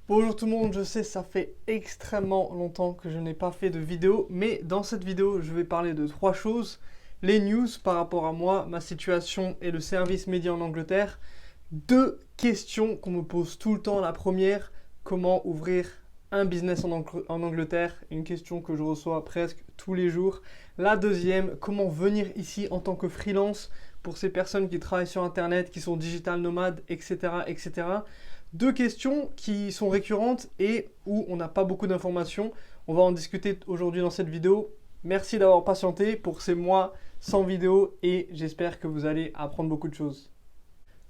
Bonjour tout le monde, je sais ça fait extrêmement longtemps que je n'ai pas fait de vidéo, mais dans cette vidéo je vais parler de trois choses. Les news par rapport à moi, ma situation et le service média en Angleterre. Deux questions qu'on me pose tout le temps. La première, comment ouvrir un business en Angleterre, une question que je reçois presque tous les jours. La deuxième, comment venir ici en tant que freelance pour ces personnes qui travaillent sur Internet, qui sont digital nomades, etc., etc. Deux questions qui sont récurrentes et où on n'a pas beaucoup d'informations. On va en discuter aujourd'hui dans cette vidéo. Merci d'avoir patienté pour ces mois sans vidéo et j'espère que vous allez apprendre beaucoup de choses.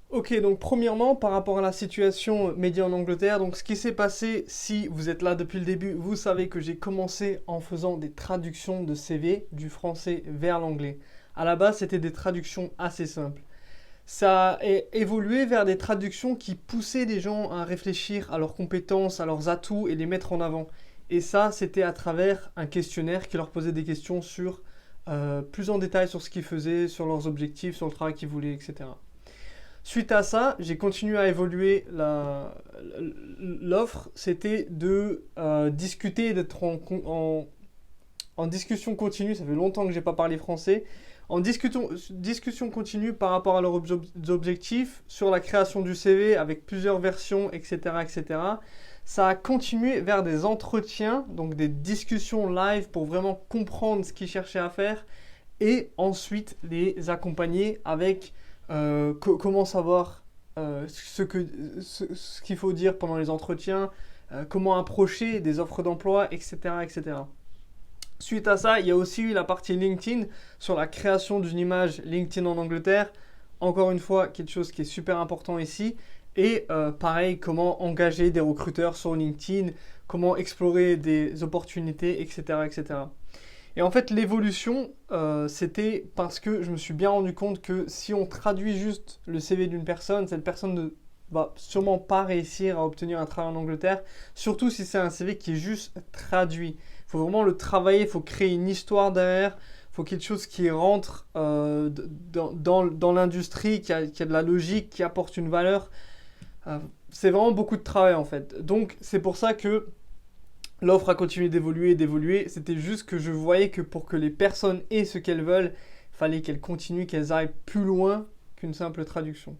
Ok, donc premièrement, par rapport à la situation média en Angleterre, donc ce qui s'est passé, si vous êtes là depuis le début, vous savez que j'ai commencé en faisant des traductions de CV du français vers l'anglais. À la base, c'était des traductions assez simples. Ça a évolué vers des traductions qui poussaient les gens à réfléchir à leurs compétences, à leurs atouts et les mettre en avant. Et ça, c'était à travers un questionnaire qui leur posait des questions sur plus en détail sur ce qu'ils faisaient, sur leurs objectifs, sur le travail qu'ils voulaient, etc. Suite à ça, j'ai continué à évoluer l'offre. C'était de discuter, d'être en discussion continue. Ça fait longtemps que je n'ai pas parlé français. En discussion continue par rapport à leurs objectifs, sur la création du CV avec plusieurs versions, etc., etc. Ça a continué vers des entretiens, donc des discussions live pour vraiment comprendre ce qu'ils cherchaient à faire et ensuite les accompagner avec comment savoir ce qu'il faut dire pendant les entretiens, comment approcher des offres d'emploi, etc., etc. Suite à ça, il y a aussi eu la partie LinkedIn sur la création d'une image LinkedIn en Angleterre. Encore une fois, quelque chose qui est super important ici. Et pareil, comment engager des recruteurs sur LinkedIn, comment explorer des opportunités, etc., etc. Et en fait, l'évolution, c'était parce que je me suis bien rendu compte que si on traduit juste le CV d'une personne, cette personne ne va sûrement pas réussir à obtenir un travail en Angleterre, surtout si c'est un CV qui est juste traduit. Il faut vraiment le travailler, il faut créer une histoire derrière, il faut quelque chose qui rentre dans l'industrie, qui a de la logique, qui apporte une valeur. C'est vraiment beaucoup de travail en fait. Donc c'est pour ça que l'offre a continué d'évoluer. C'était juste que je voyais que pour que les personnes aient ce qu'elles veulent, il fallait qu'elles continuent, qu'elles aillent plus loin qu'une simple traduction.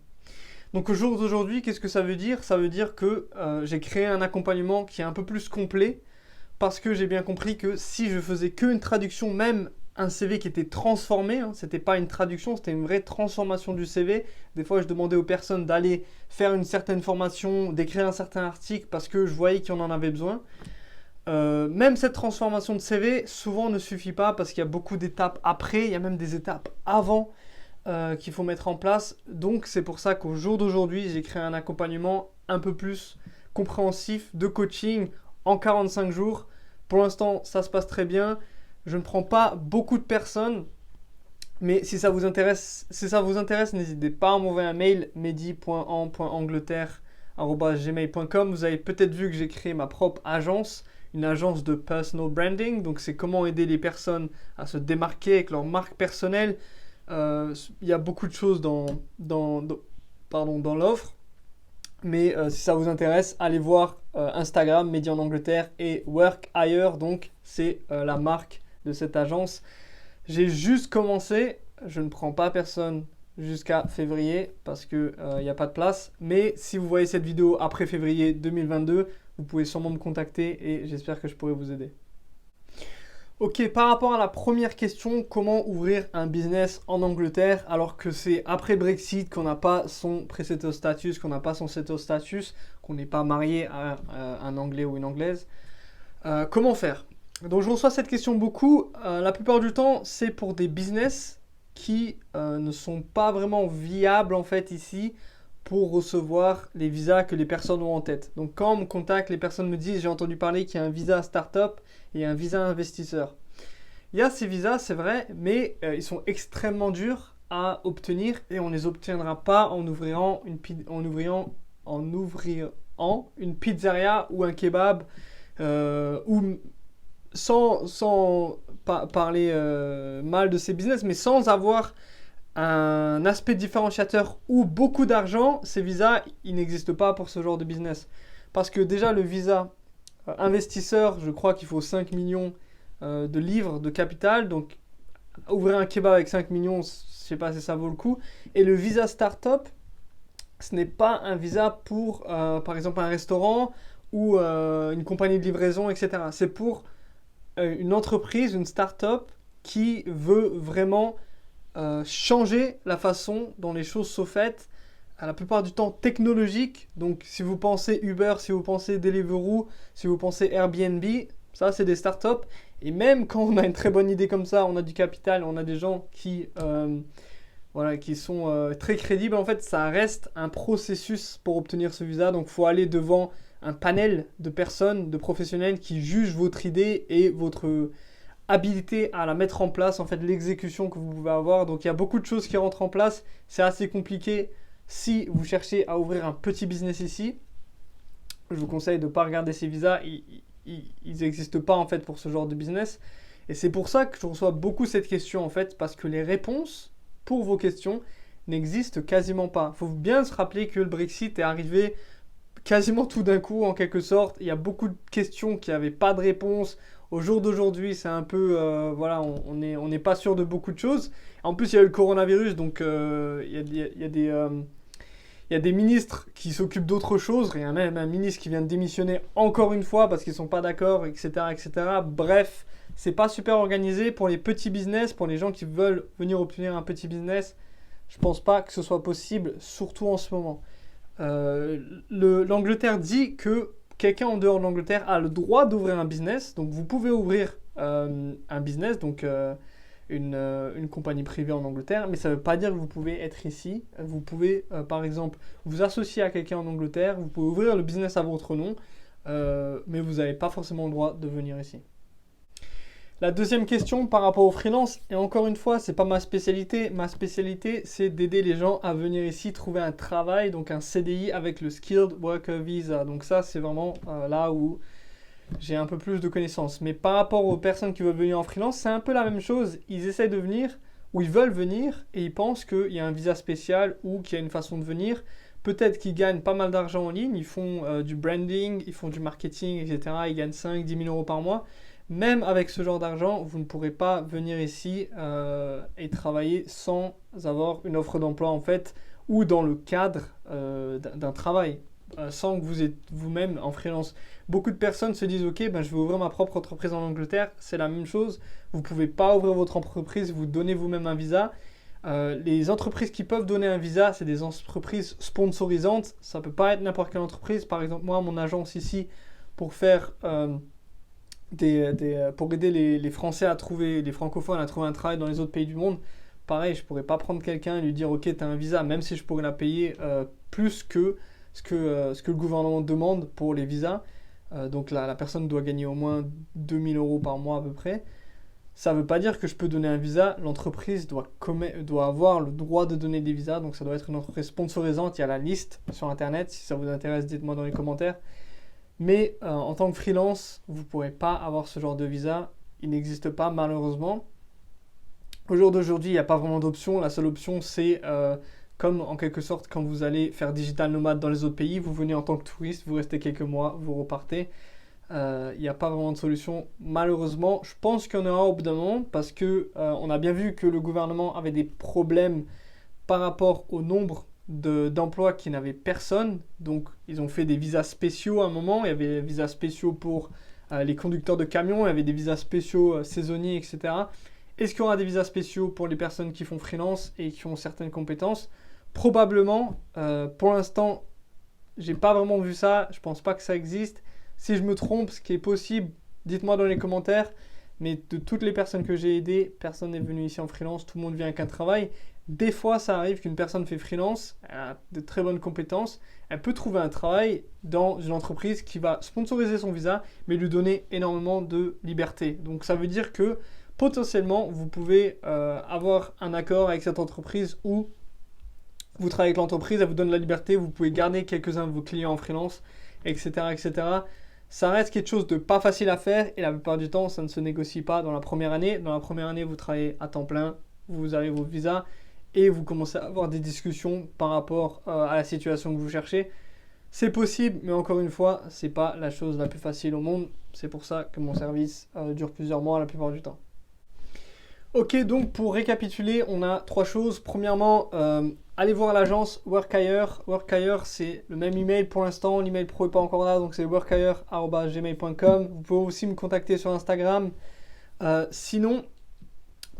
Donc au jour d'aujourd'hui, qu'est-ce que ça veut dire? Ça veut dire que j'ai créé un accompagnement qui est un peu plus complet parce que j'ai bien compris que si je faisais qu'une traduction, même un CV qui était transformé, c'était pas une traduction, c'était une vraie transformation du CV. Des fois, je demandais aux personnes d'aller faire une certaine formation, d'écrire un certain article parce que je voyais qu'il y en avait besoin. Même cette transformation de CV souvent ne suffit pas parce qu'il y a beaucoup d'étapes après, il y a même des étapes avant qu'il faut mettre en place. Donc c'est pour ça qu'au jour d'aujourd'hui, j'ai créé un accompagnement un peu plus compréhensif de coaching en 45 jours. Pour l'instant, ça se passe très bien. Je ne prends pas beaucoup de personnes, mais si ça vous intéresse, n'hésitez pas à m'envoyer un mail mehdi.en.angleterre@gmail.com. Vous avez peut-être vu que j'ai créé ma propre agence, une agence de personal branding. Donc c'est comment aider les personnes à se démarquer avec leur marque personnelle. Il y a beaucoup de choses dans l'offre. Mais si ça vous intéresse, allez voir Instagram, Média en Angleterre et Work ailleurs. Donc c'est la marque de cette agence. J'ai juste commencé, je ne prends pas personne jusqu'à février parce qu'il n'y a pas de place. Mais si vous voyez cette vidéo après février 2022, vous pouvez sûrement me contacter et j'espère que je pourrai vous aider. Ok, par rapport à la première question, comment ouvrir un business en Angleterre alors que c'est après Brexit qu'on n'a pas son pre-settled status, qu'on n'a pas son settled status, qu'on n'est pas marié à un Anglais ou une Anglaise. Comment faire? Donc je reçois cette question beaucoup. La plupart du temps, c'est pour des business qui ne sont pas vraiment viables en fait ici pour recevoir les visas que les personnes ont en tête. Donc quand on me contacte, les personnes me disent j'ai entendu parler qu'il y a un visa startup et un visa investisseur. Il y a ces visas, c'est vrai, mais ils sont extrêmement durs à obtenir et on ne les obtiendra pas en ouvrant une pizzeria ou un kebab ou sans parler mal de ces business, mais sans avoir un aspect différenciateur ou beaucoup d'argent, ces visas, ils n'existent pas pour ce genre de business. Parce que déjà, le visa investisseur, je crois qu'il faut 5 millions de livres de capital. Donc, ouvrir un kebab avec 5 millions, je ne sais pas si ça vaut le coup. Et le visa startup, ce n'est pas un visa pour, par exemple, un restaurant ou une compagnie de livraison, etc. C'est pour une entreprise, une start-up qui veut vraiment changer la façon dont les choses sont faites, à la plupart du temps technologiques. Donc si vous pensez Uber, si vous pensez Deliveroo, si vous pensez Airbnb, ça c'est des start-up. Et même quand on a une très bonne idée comme ça, on a du capital, on a des gens qui, qui sont très crédibles, en fait ça reste un processus pour obtenir ce visa. Donc il faut aller devant un panel de personnes, de professionnels qui jugent votre idée et votre habilité à la mettre en place, en fait l'exécution que vous pouvez avoir. Donc il y a beaucoup de choses qui rentrent en place. C'est assez compliqué si vous cherchez à ouvrir un petit business ici. Je vous conseille de ne pas regarder ces visas. Ils n'existent pas en fait pour ce genre de business. Et c'est pour ça que je reçois beaucoup cette question en fait, parce que les réponses pour vos questions n'existent quasiment pas. Il faut bien se rappeler que le Brexit est arrivé quasiment tout d'un coup, en quelque sorte. Il y a beaucoup de questions qui n'avaient pas de réponse. Au jour d'aujourd'hui, c'est un peu... on n'est pas sûr de beaucoup de choses. En plus, il y a eu le coronavirus, donc il y a des ministres qui s'occupent d'autre chose. Il y a même un ministre qui vient de démissionner encore une fois parce qu'ils ne sont pas d'accord, etc., etc. Bref, c'est pas super organisé pour les petits business, pour les gens qui veulent venir obtenir un petit business. Je pense pas que ce soit possible, surtout en ce moment. L'Angleterre dit que quelqu'un en dehors de l'Angleterre a le droit d'ouvrir un business. Donc vous pouvez ouvrir un business, donc une compagnie privée en Angleterre, mais ça ne veut pas dire que vous pouvez être ici. Vous pouvez par exemple vous associer à quelqu'un en Angleterre, vous pouvez ouvrir le business à votre nom, mais vous n'avez pas forcément le droit de venir ici. La deuxième question par rapport au freelance, et encore une fois, ce n'est pas ma spécialité. Ma spécialité, c'est d'aider les gens à venir ici trouver un travail, donc un CDI avec le Skilled Worker Visa. Donc ça, c'est vraiment là où j'ai un peu plus de connaissances. Mais par rapport aux personnes qui veulent venir en freelance, c'est un peu la même chose. Ils essaient de venir, ou ils veulent venir, et ils pensent qu'il y a un visa spécial ou qu'il y a une façon de venir. Peut-être qu'ils gagnent pas mal d'argent en ligne, ils font du branding, ils font du marketing, etc. Ils gagnent 5-10 000 euros par mois. Même avec ce genre d'argent, vous ne pourrez pas venir ici et travailler sans avoir une offre d'emploi en fait, ou dans le cadre d'un travail, sans que vous êtes vous-même en freelance. Beaucoup de personnes se disent « Ok, je vais ouvrir ma propre entreprise en Angleterre ». C'est la même chose. Vous ne pouvez pas ouvrir votre entreprise, vous donnez vous-même un visa. Les entreprises qui peuvent donner un visa, c'est des entreprises sponsorisantes. Ça ne peut pas être n'importe quelle entreprise. Par exemple, moi, mon agence ici, pour faire... pour aider les Français à trouver, les francophones à trouver un travail dans les autres pays du monde, pareil, je ne pourrais pas prendre quelqu'un et lui dire ok, tu as un visa, même si je pourrais la payer plus que ce que le gouvernement demande pour les visas. Donc la personne doit gagner au moins 2 000 euros par mois à peu près. Ça ne veut pas dire que je peux donner un visa. L'entreprise doit avoir le droit de donner des visas, donc ça doit être une entreprise sponsorisante. Il y a la liste sur internet, si ça vous intéresse, dites-moi dans les commentaires. Mais en tant que freelance, vous ne pourrez pas avoir ce genre de visa. Il n'existe pas malheureusement. Au jour d'aujourd'hui, il n'y a pas vraiment d'option. La seule option, c'est comme en quelque sorte quand vous allez faire digital nomade dans les autres pays, vous venez en tant que touriste, vous restez quelques mois, vous repartez. Il n'y a pas vraiment de solution malheureusement. Je pense qu'il y en aura au bout d'un moment parce qu'on a bien vu que le gouvernement avait des problèmes par rapport au nombre d'emplois qui n'avaient personne. Donc ils ont fait des visas spéciaux à un moment. Il y avait des visas spéciaux pour les conducteurs de camions, il y avait des visas spéciaux saisonniers, etc. Est-ce qu'il y aura des visas spéciaux pour les personnes qui font freelance et qui ont certaines compétences? Probablement. Pour l'instant, j'ai pas vraiment vu ça. Je pense pas que ça existe. Si je me trompe, ce qui est possible, dites-moi dans les commentaires. Mais de toutes les personnes que j'ai aidées, personne n'est venu ici en freelance. Tout le monde vient avec un travail. Des fois, ça arrive qu'une personne fait freelance, elle a de très bonnes compétences, elle peut trouver un travail dans une entreprise qui va sponsoriser son visa, mais lui donner énormément de liberté. Donc ça veut dire que potentiellement, vous pouvez avoir un accord avec cette entreprise où vous travaillez avec l'entreprise, elle vous donne la liberté, vous pouvez garder quelques-uns de vos clients en freelance, etc., etc. Ça reste quelque chose de pas facile à faire et la plupart du temps, ça ne se négocie pas dans la première année. Dans la première année, vous travaillez à temps plein, vous avez vos visas et vous commencez à avoir des discussions par rapport à la situation que vous cherchez. C'est possible, mais encore une fois, c'est pas la chose la plus facile au monde. C'est pour ça que mon service dure plusieurs mois la plupart du temps. Ok, donc pour récapituler, on a 3 choses. Premièrement, allez voir l'agence Workhire. Workhire, c'est le même email pour l'instant. L'email pro n'est pas encore là, donc c'est workhire@gmail.com. Vous pouvez aussi me contacter sur Instagram. Sinon,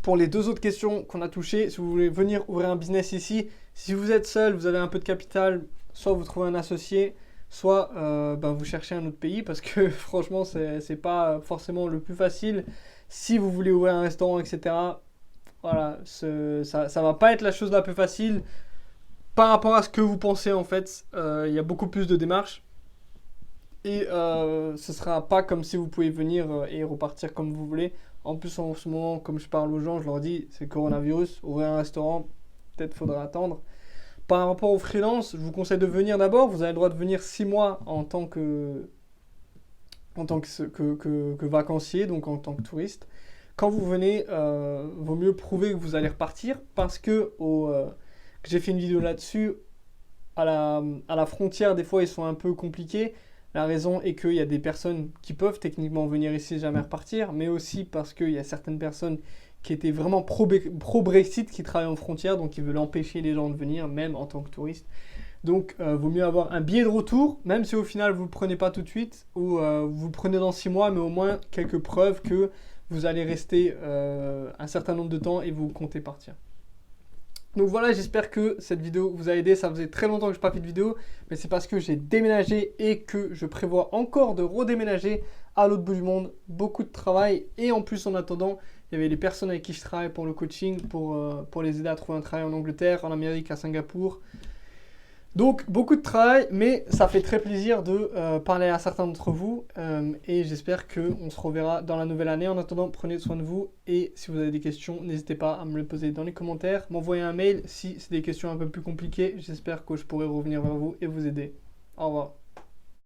pour les 2 autres questions qu'on a touchées, si vous voulez venir ouvrir un business ici, si vous êtes seul, vous avez un peu de capital, soit vous trouvez un associé, soit vous cherchez un autre pays parce que franchement, c'est pas forcément le plus facile. Si vous voulez ouvrir un restaurant, etc., voilà, ça va pas être la chose la plus facile par rapport à ce que vous pensez en fait. Il y a beaucoup plus de démarches et ce sera pas comme si vous pouvez venir et repartir comme vous voulez. En plus, en ce moment, comme je parle aux gens, je leur dis c'est le coronavirus, ouvrir un restaurant, peut-être faudra attendre. Par rapport au freelance, je vous conseille de venir d'abord. Vous avez le droit de venir 6 mois en tant que vacancier, donc en tant que touriste. Quand vous venez, vaut mieux prouver que vous allez repartir parce que j'ai fait une vidéo là-dessus. À la frontière, des fois, ils sont un peu compliqués. La raison est qu'il y a des personnes qui peuvent techniquement venir ici et jamais repartir, mais aussi parce qu'il y a certaines personnes qui étaient vraiment pro-Brexit qui travaillent en frontière, donc ils veulent empêcher les gens de venir, même en tant que touristes. Donc, vaut mieux avoir un billet de retour, même si au final vous ne le prenez pas tout de suite, ou vous le prenez dans 6 mois, mais au moins quelques preuves que vous allez rester un certain nombre de temps et vous comptez partir. Donc voilà, j'espère que cette vidéo vous a aidé. Ça faisait très longtemps que je n'ai pas fait de vidéo, mais c'est parce que j'ai déménagé et que je prévois encore de redéménager à l'autre bout du monde. Beaucoup de travail et en plus en attendant, il y avait les personnes avec qui je travaille pour le coaching, pour les aider à trouver un travail en Angleterre, en Amérique, à Singapour. Donc beaucoup de travail, mais ça fait très plaisir de parler à certains d'entre vous et j'espère qu'on se reverra dans la nouvelle année. En attendant, prenez soin de vous et si vous avez des questions, n'hésitez pas à me les poser dans les commentaires, m'envoyer un mail si c'est des questions un peu plus compliquées. J'espère que je pourrai revenir vers vous et vous aider. Au revoir.